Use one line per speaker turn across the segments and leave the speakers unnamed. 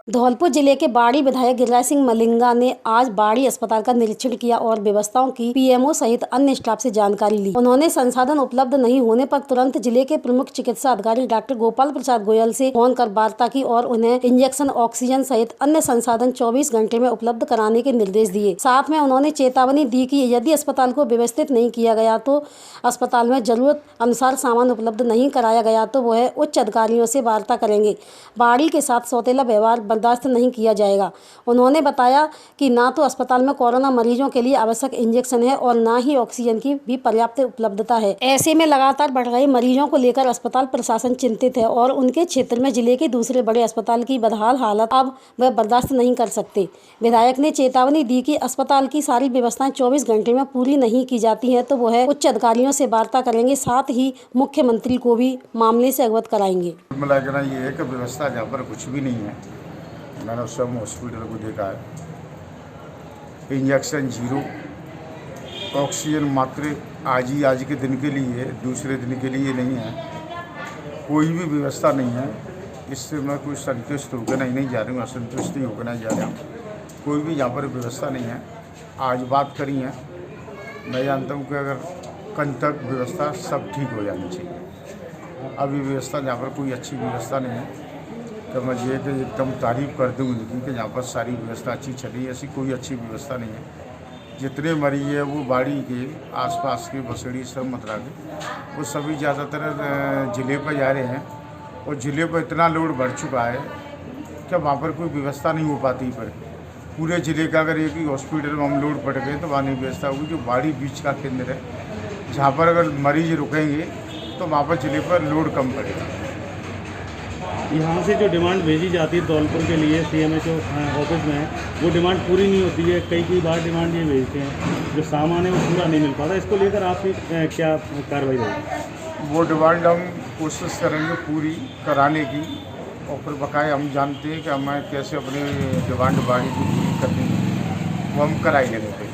धौलपुर जिले के बाड़ी विधायक गिरिराज सिंह मलिंगा ने आज बाड़ी अस्पताल का निरीक्षण किया और व्यवस्थाओं की पीएमओ सहित अन्य स्टाफ से जानकारी ली। उन्होंने संसाधन उपलब्ध नहीं होने पर तुरंत जिले के प्रमुख चिकित्सा अधिकारी डॉक्टर गोपाल प्रसाद गोयल से फोन कर वार्ता की और उन्हें इंजेक्शन, ऑक्सीजन सहित अन्य संसाधन 24 घंटे में उपलब्ध कराने के निर्देश दिए। साथ में उन्होंने चेतावनी दी कि यदि अस्पताल को व्यवस्थित नहीं किया गया तो अस्पताल में जरूरत अनुसार सामान उपलब्ध नहीं कराया गया तो वह उच्च अधिकारियों से वार्ता करेंगे। बाड़ी के साथ सौतेला व्यवहार बर्दाश्त नहीं किया जाएगा। उन्होंने बताया कि ना तो अस्पताल में कोरोना मरीजों के लिए आवश्यक इंजेक्शन है और ना ही ऑक्सीजन की भी पर्याप्त उपलब्धता है। ऐसे में लगातार बढ़ रहे मरीजों को लेकर अस्पताल प्रशासन चिंतित है और उनके क्षेत्र में जिले के दूसरे बड़े अस्पताल की बदहाल हालत अब वह बर्दाश्त नहीं कर सकते। विधायक ने चेतावनी दी कि अस्पताल की सारी व्यवस्थाएं 24 घंटे में पूरी नहीं की जाती हैं तो वह उच्च अधिकारियों से वार्ता करेंगे, साथ ही मुख्यमंत्री को भी मामले से अवगत कराएंगे।
मिला के ना ये है कि व्यवस्था जहाँ पर कुछ भी नहीं है। मैंने उस समय हॉस्पिटल को देखा है, इंजेक्शन जीरो, ऑक्सीजन मात्र आज के दिन के लिए, दूसरे दिन के लिए नहीं है, कोई भी व्यवस्था नहीं है। इससे मैं कोई संतुष्ट होकर नहीं जा रही हूँ, असंतुष्ट ही होकर नहीं जा रहा हूँ। कोई भी यहाँ पर व्यवस्था नहीं है। आज बात करी है, मैं जानता हूँ कि अगर कल तक व्यवस्था सब ठीक हो जानी चाहिए। अभी व्यवस्था जहाँ पर कोई अच्छी व्यवस्था नहीं है तो मैं ये कि एकदम तारीफ़ कर दूँ उनकी कि यहाँ पर सारी व्यवस्था अच्छी चली। ऐसी कोई अच्छी व्यवस्था नहीं है। जितने मरीज है वो बाड़ी के आसपास के बसड़ी सब मतरा के वो सभी ज़्यादातर ज़िले पर जा रहे हैं और ज़िले पर इतना लोड बढ़ चुका है कि वहाँ पर कोई व्यवस्था नहीं हो पाती। पर पूरे ज़िले का अगर एक ही हॉस्पिटल में हम लोड पड़ गए तो वहाँ नहीं व्यवस्था होगी। जो बाड़ी बीच का केंद्र है जहाँ पर अगर मरीज रुकेंगे तो वहाँ पर ज़िले पर लोड कम पड़ेगा।
यहाँ से जो डिमांड भेजी जाती है धौलपुर के लिए सीएमएचओ ऑफिस में, वो डिमांड पूरी नहीं होती है। कई बार डिमांड ये भेजते हैं, जो सामान है वो पूरा नहीं मिल पाता। इसको लेकर आपकी क्या कार्रवाई होगी?
वो डिमांड हम कोशिश करेंगे पूरी कराने की और फिर बकाया हम जानते हैं कि हमें कैसे अपनी डिमांड बाड़ी की पूरी करनी है, वो हम कराई लेंगे।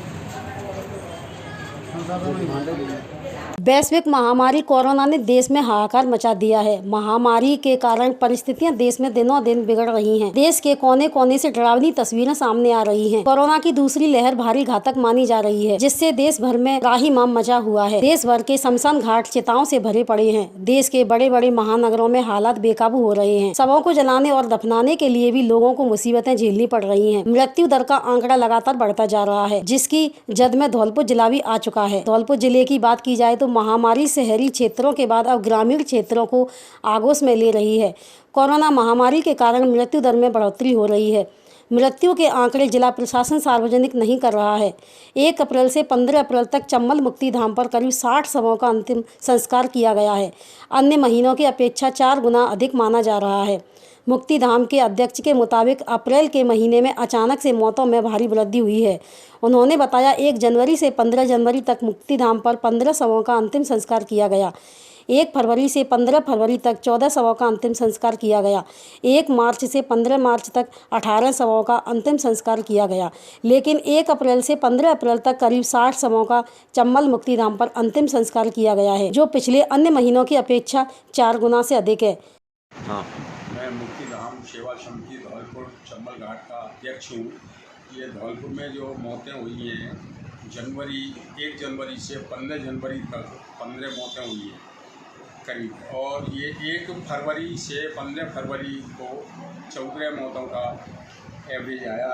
वैश्विक महामारी कोरोना ने देश में हाहाकार मचा दिया है। महामारी के कारण परिस्थितियां देश में दिनों दिन बिगड़ रही हैं। देश के कोने कोने से डरावनी तस्वीरें सामने आ रही हैं। कोरोना की दूसरी लहर भारी घातक मानी जा रही है, जिससे देश भर में त्राहिमाम मचा हुआ है। देश भर के शमशान घाट चिताओं से भरे पड़े हैं। देश के बड़े बड़े महानगरों में हालात बेकाबू हो रहे हैं। शवों को जलाने और दफनाने के लिए भी लोगों को मुसीबतें झेलनी पड़ रही है। मृत्यु दर का आंकड़ा लगातार बढ़ता जा रहा है, जिसकी जद में धौलपुर जिला भी आ चुका है। धौलपुर जिले की बात की जाए तो महामारी शहरी क्षेत्रों के बाद अब ग्रामीण क्षेत्रों को आगोश में ले रही है। कोरोना महामारी के कारण मृत्यु दर में बढ़ोतरी हो रही है। मृत्यु के आंकड़े जिला प्रशासन सार्वजनिक नहीं कर रहा है। 1 अप्रैल से 15 अप्रैल तक चंबल मुक्ति धाम पर करीब 60 शवों का अंतिम संस्कार किया गया है। अन्य महीनों की अपेक्षा 4 गुना अधिक माना जा रहा है। मुक्ति धाम के अध्यक्ष के मुताबिक अप्रैल के महीने में अचानक से मौतों में भारी वृद्धि हुई है। उन्होंने बताया 1 जनवरी से 15 जनवरी तक मुक्ति धाम पर 15 शवों का अंतिम संस्कार किया गया। 1 फरवरी से 15 फरवरी तक 14 शवों का अंतिम संस्कार किया गया। 1 मार्च से 15 मार्च तक 18 शवों का अंतिम संस्कार किया गया। लेकिन 1 अप्रैल से 15 अप्रैल तक करीब 60 शवों का चंबल मुक्ति धाम पर अंतिम संस्कार किया गया है, जो पिछले अन्य महीनों की अपेक्षा 4 गुना से अधिक है।
मैं मुक्ति धाम सेवा समिति धौलपुर चंबल घाट का अध्यक्ष हूँ। ये धौलपुर में जो मौतें हुई हैं 1 जनवरी से 15 जनवरी तक 15 मौतें हुई हैं करीब, और ये 1 फरवरी से 15 फरवरी को 14 मौतों का एवरेज आया।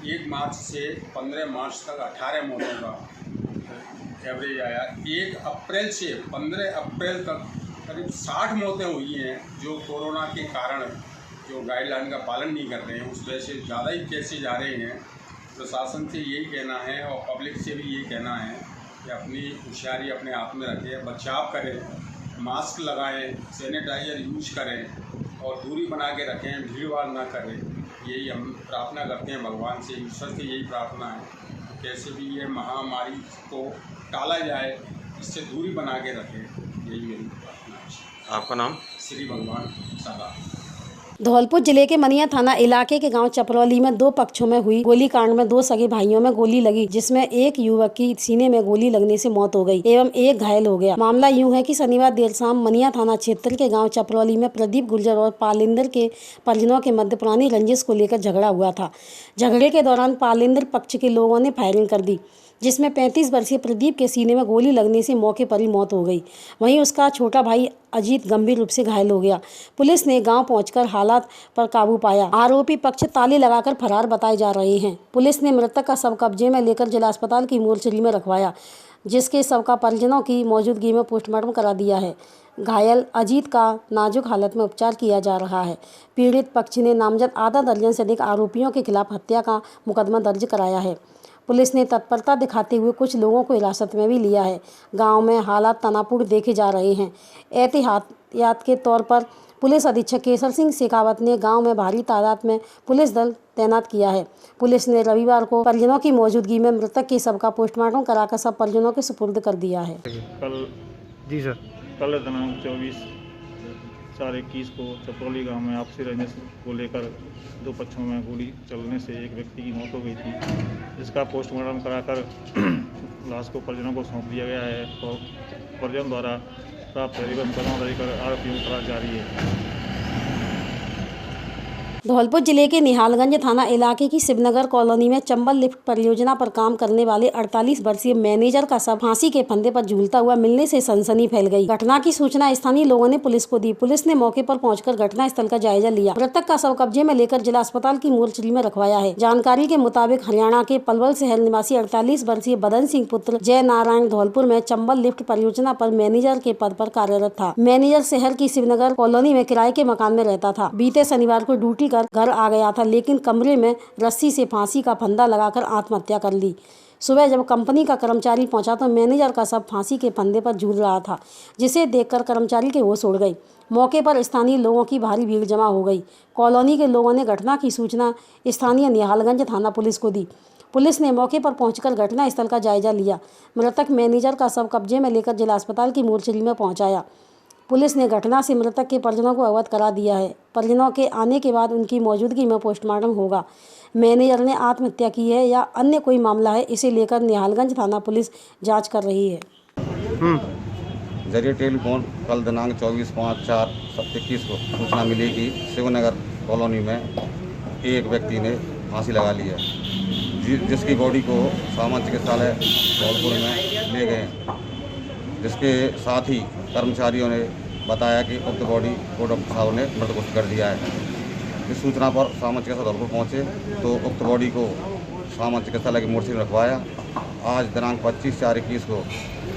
1 मार्च से 15 मार्च तक 18 मौतों का एवरेज आया। 1 अप्रैल से 15 अप्रैल तक करीब 60 मौतें हुई हैं, जो कोरोना के कारण जो गाइडलाइन का पालन नहीं कर रहे हैं उस वजह से ज़्यादा ही केसेज आ रहे हैं। प्रशासन से यही कहना है और पब्लिक से भी यही कहना है कि अपनी होशियारी अपने हाथ में रखें, बचाव करें, मास्क लगाएं, सैनिटाइजर यूज करें और दूरी बना के रखें, भीड़ भाड़ ना करें। यही हम प्रार्थना करते हैं भगवान से, ईश्वर से यही प्रार्थना है कैसे भी ये महामारी को टाला जाए, इससे दूरी बना के रखें। यही मेरी प्रार्थना है।
आपका नाम?
श्री भगवान सदा।
धौलपुर जिले के मनिया थाना इलाके के गांव चपरौली में दो पक्षों में हुई गोलीकांड में दो सगे भाइयों में गोली लगी, जिसमें एक युवक की सीने में गोली लगने से मौत हो गई एवं एक घायल हो गया। मामला यूं है कि शनिवार देर शाम मनिया थाना क्षेत्र के गांव चपरौली में प्रदीप गुर्जर और पालिंदर के परिजनों के मध्य पुरानी रंजिश को लेकर झगड़ा हुआ था। झगड़े के दौरान पालिंदर पक्ष के लोगों ने फायरिंग कर दी, जिसमें 35 वर्षीय प्रदीप के सीने में गोली लगने से मौके पर ही मौत हो गई। वहीं उसका छोटा भाई अजीत गंभीर रूप से घायल हो गया। पुलिस ने गांव पहुंचकर हालात पर काबू पाया। आरोपी पक्ष ताले लगाकर फरार बताए जा रहे हैं। पुलिस ने मृतक का शव कब्जे में लेकर जिला अस्पताल की मोर्चरी में रखवाया, जिसके शव का परिजनों की मौजूदगी में पोस्टमार्टम करा दिया है। घायल अजीत का नाजुक हालत में उपचार किया जा रहा है। पीड़ित पक्ष ने नामजद आधा दर्जन से अधिक आरोपियों के खिलाफ हत्या का मुकदमा दर्ज कराया है। पुलिस ने तत्परता दिखाते हुए कुछ लोगों को हिरासत में भी लिया है। गांव में हालात तनावपूर्ण देखे जा रहे हैं। एहतियात के तौर पर पुलिस अधीक्षक केसर सिंह शेखावत ने गांव में भारी तादाद में पुलिस दल तैनात किया है। पुलिस ने रविवार को परिजनों की मौजूदगी में मृतक के शव का पोस्टमार्टम कराकर सब परिजनों के सुपुर्द कर दिया है।
कल दिनांक 24/4/21 को चपरौली गांव में आपसी रंजिश को लेकर दो पक्षों में गोली चलने से एक व्यक्ति की मौत हो गई थी, जिसका पोस्टमार्टम कराकर लाश को परिजनों को सौंप दिया गया है और परिजन द्वारा प्राप्त मुकदमा दर्ज कर आरोपियों की तलाश जारी है।
धौलपुर जिले के निहालगंज थाना इलाके की शिवनगर कॉलोनी में चंबल लिफ्ट परियोजना पर काम करने वाले 48 वर्षीय मैनेजर का शव फांसी के फंदे पर झूलता हुआ मिलने से सनसनी फैल गई। घटना की सूचना स्थानीय लोगों ने पुलिस को दी। पुलिस ने मौके पर पहुंचकर घटनास्थल का जायजा लिया। मृतक का शव कब्जे में लेकर जिला अस्पताल की मोर्चरी में रखवाया है। जानकारी के मुताबिक हरियाणा के पलवल शहर निवासी 48 वर्षीय बदन सिंह पुत्र जय नारायण धौलपुर में चंबल लिफ्ट परियोजना पर मैनेजर के पद पर कार्यरत था। मैनेजर शहर की शिवनगर कॉलोनी में किराए के मकान में रहता था। बीते शनिवार को ड्यूटी कर घर आ गया था, लेकिन कमरे में रस्सी से फांसी का फंदा लगाकर आत्महत्या कर ली। सुबह जब कंपनी का कर्मचारी पहुंचा तो मैनेजर का शव फांसी के फंदे पर झूल रहा था, जिसे देखकर कर्मचारी के होश उड़ गई। मौके पर स्थानीय लोगों की भारी भीड़ जमा हो गई। कॉलोनी के लोगों ने घटना की सूचना स्थानीय निहालगंज थाना पुलिस को दी। पुलिस ने मौके पर पहुंचकर घटनास्थल का जायजा लिया। मृतक मैनेजर का शव कब्जे में लेकर जिला अस्पताल की मोर्चरी में पहुंचाया। पुलिस ने घटना से मृतक के परिजनों को अवगत करा दिया है। परिजनों के आने के बाद उनकी मौजूदगी में पोस्टमार्टम होगा। मैनेजर ने आत्महत्या की है या अन्य कोई मामला है, इसे लेकर निहालगंज थाना पुलिस जांच कर रही है।
जरिए टेलीफोन कल दिनांक 24/5/21 को सूचना मिली कि शिवनगर कॉलोनी में एक व्यक्ति ने फांसी लगा ली है, जिसकी बॉडी को सामान्य चिकित्सालय धौलपुर में ले गए, जिसके साथ ही कर्मचारियों ने बताया कि उक्त बॉडी को डॉक्टर साहब ने मृत घोषित कर दिया है। इस सूचना पर सामान्य चिकित्सा धौलपुर पहुँचे तो उक्त बॉडी को सामान्य चिकित्सालय की मोर्चरी में रखवाया। आज दिनांक 25/4/21 को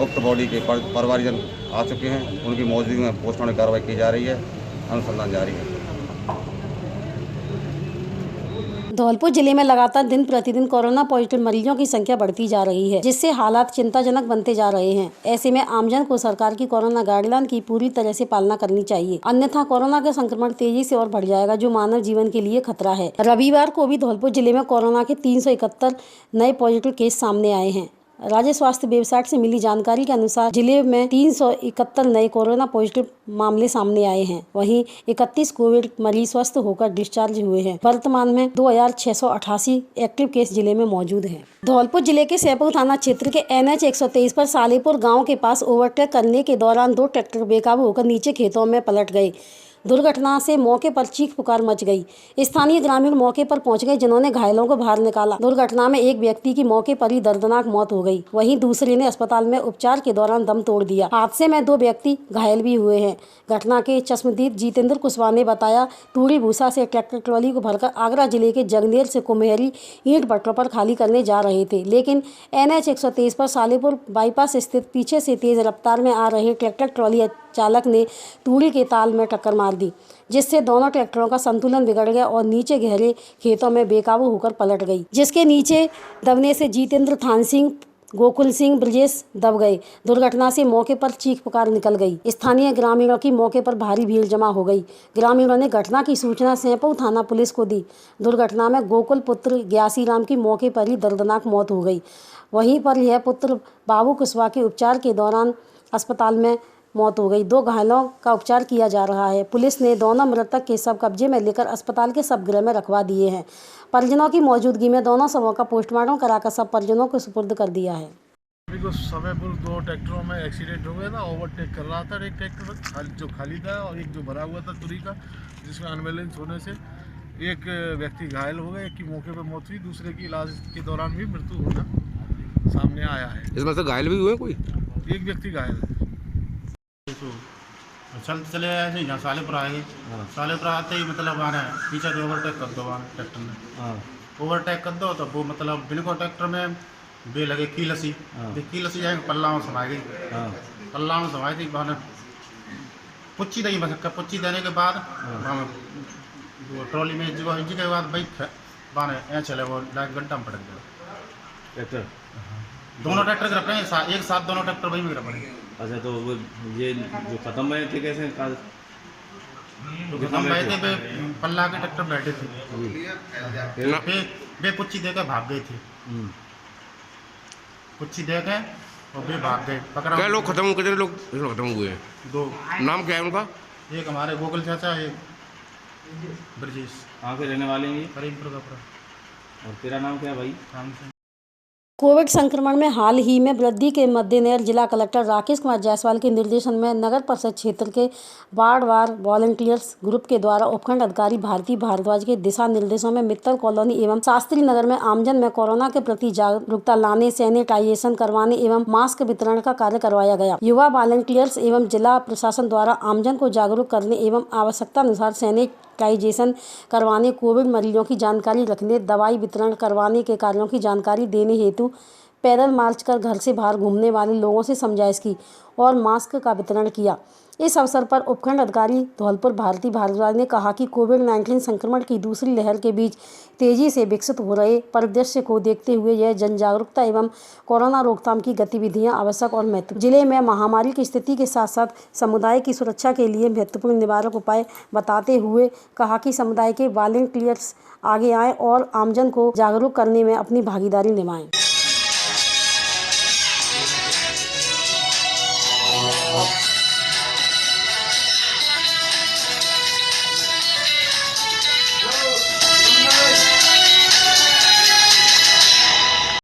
उक्त बॉडी के परिवारजन आ चुके हैं। उनकी मौजूदगी में पोस्टमार्टम कार्रवाई की जा रही है, अनुसंधान जारी है।
धौलपुर जिले में लगातार दिन प्रतिदिन कोरोना पॉजिटिव मरीजों की संख्या बढ़ती जा रही है, जिससे हालात चिंताजनक बनते जा रहे हैं। ऐसे में आमजन को सरकार की कोरोना गाइडलाइन की पूरी तरह से पालना करनी चाहिए, अन्यथा कोरोना का संक्रमण तेजी से और बढ़ जाएगा, जो मानव जीवन के लिए खतरा है। रविवार को भी धौलपुर जिले में कोरोना के 371 नए पॉजिटिव केस सामने आए हैं। राज्य स्वास्थ्य वेबसाइट से मिली जानकारी के अनुसार जिले में 371 नए कोरोना पॉजिटिव मामले सामने आए हैं। वहीं 31 कोविड मरीज स्वस्थ होकर डिस्चार्ज हुए हैं। वर्तमान में 2688 एक्टिव केस जिले में मौजूद हैं। धौलपुर जिले के सैपुर थाना क्षेत्र के NH 123 पर सालेपुर गांव के पास ओवरटेक करने के दौरान दो ट्रैक्टर बेकाबू होकर नीचे खेतों में पलट गए। दुर्घटना से मौके पर चीख पुकार मच गई। स्थानीय ग्रामीण मौके पर पहुंच गए, जिन्होंने घायलों को बाहर निकाला। दुर्घटना में एक व्यक्ति की मौके पर ही दर्दनाक मौत हो गई, वहीं दूसरे ने अस्पताल में उपचार के दौरान दम तोड़ दिया। हादसे में 2 व्यक्ति घायल भी हुए हैं। घटना के चश्मदीद जितेंद्र कुशवाहा ने बताया, तूड़ी भूसा से ट्रैक्टर ट्रॉली को भरकर आगरा जिले के जगनेर से कुम्हेरी ईंट भट्टों पर खाली करने जा रहे थे, लेकिन NH 123 पर सालेपुर बाईपास स्थित पीछे से तेज रफ्तार में आ रहे ट्रैक्टर ट्रॉली चालक ने तूड़ी के ताल में टक्कर मार दी, जिससे दोनों ट्रैक्टरों का संतुलन बिगड़ गया और नीचे गहरे खेतों में बेकाबू होकर पलट गई, जिसके नीचे दबने से जितेंद्र, थान सिंह, गोकुल सिंह, ब्रजेश दब गए। दुर्घटना से मौके पर चीख पुकार निकल गई। स्थानीय ग्रामीणों की मौके पर भारी भीड़ जमा हो गई। ग्रामीणों ने घटना की सूचना सैपुर थाना पुलिस को दी। दुर्घटना में गोकुल पुत्र ग्यासी राम की मौके पर ही दर्दनाक मौत हो गई। वहीं पर यह पुत्र बाबू कुशवाहा के उपचार के दौरान अस्पताल में मौत हो गई। 2 घायलों का उपचार किया जा रहा है। पुलिस ने दोनों मृतक के शव कब्जे में लेकर अस्पताल के शवगृह में रखवा दिए हैं। परिजनों की मौजूदगी में दोनों शवों का पोस्टमार्टम कराकर शव परिजनों को सुपुर्द कर दिया है।
को समयपुर 2 ट्रैक्टरों में एक्सीडेंट हो गया था। ओवरटेक कर रहा था एक ट्रैक्टर जो खाली था और एक जो भरा हुआ था तुरी का, जिसमें अनबैलेंस होने से एक व्यक्ति घायल हो गया। एक की मौके पर मौत हुई, दूसरे की इलाज के दौरान भी मृत्यु होना सामने आया है।
इसमें से घायल भी हुए कोई?
एक व्यक्ति घायल है।
चले आए थे यहाँ सालेपुर आए। सालेपुर आते ही मतलब आने पीछे से ओवरटेक कर दो ट्रैक्टर में। ओवरटेक कर दो तो वो मतलब बिल्कुल ट्रैक्टर में बे लगे कीलसी जाएंगे पल्ला में समा गई। पल्ला में समाई थी बहने पुच्ची दही बस पुच्ची देने के बाद ट्रॉली में जो इंजी के बाद भाई बहने यहाँ चले वो गड्ढा में पड़ गया
ट्रैक्टर।
दोनों ट्रैक्टर गिर पड़े एक साथ, दोनों ट्रैक्टर वही में गिर पड़े।
अच्छा, तो वो ये जो खत्म हुए थे कैसे?
हम बैठे थे पल्ला के ट्रैक्टर बैठे थे, वे पुच्ची देकर भाग गए थे। पुच्ची दे के और वे भाग गए। पकड़ा
क्या लोग खत्म, कितने लोग खत्म हुए हैं?
2।
नाम क्या है उनका?
एक हमारे गोकुल चाचा, एक ब्रजेश।
कहाँ के रहने वाले हैं ये?
करीमपुर का।
और तेरा नाम क्या है भाई?
राम सिंह।
कोविड संक्रमण में हाल ही में वृद्धि के मद्देनजर जिला कलेक्टर राकेश कुमार जायसवाल के निर्देशन में नगर परिषद क्षेत्र के वार्ड वार वॉलंटियर्स ग्रुप के द्वारा उपखंड अधिकारी भारती भारद्वाज के दिशा निर्देशों में मित्तल कॉलोनी एवं शास्त्री नगर में आमजन में कोरोना के प्रति जागरूकता लाने, सैनिटाइजेशन करवाने एवं मास्क वितरण का कार्य करवाया गया। युवा वॉलंटियर्स एवं जिला प्रशासन द्वारा आमजन को जागरूक करने एवं आवश्यकता अनुसार सैनिटाइजेशन करवाने, कोविड मरीजों की जानकारी रखने, दवाई वितरण करवाने के कार्यों की जानकारी देने हेतु पैदल मार्च कर घर से बाहर घूमने वाले लोगों से समझाइश की और मास्क का वितरण किया। इस अवसर पर उपखंड अधिकारी धौलपुर भारती भारद्वाज ने कहा कि कोविड-19 संक्रमण की दूसरी लहर के बीच तेजी से विकसित हो रहे परिदृश्य को देखते हुए यह जन जागरूकता एवं कोरोना रोकथाम की गतिविधियां आवश्यक और महत्वपूर्ण। जिले में महामारी की स्थिति के साथ साथ समुदाय की सुरक्षा के लिए महत्वपूर्ण निवारक उपाय बताते हुए कहा कि समुदाय के वॉलंटियर्स आगे आए और आमजन को जागरूक करने में अपनी भागीदारी निभाएं।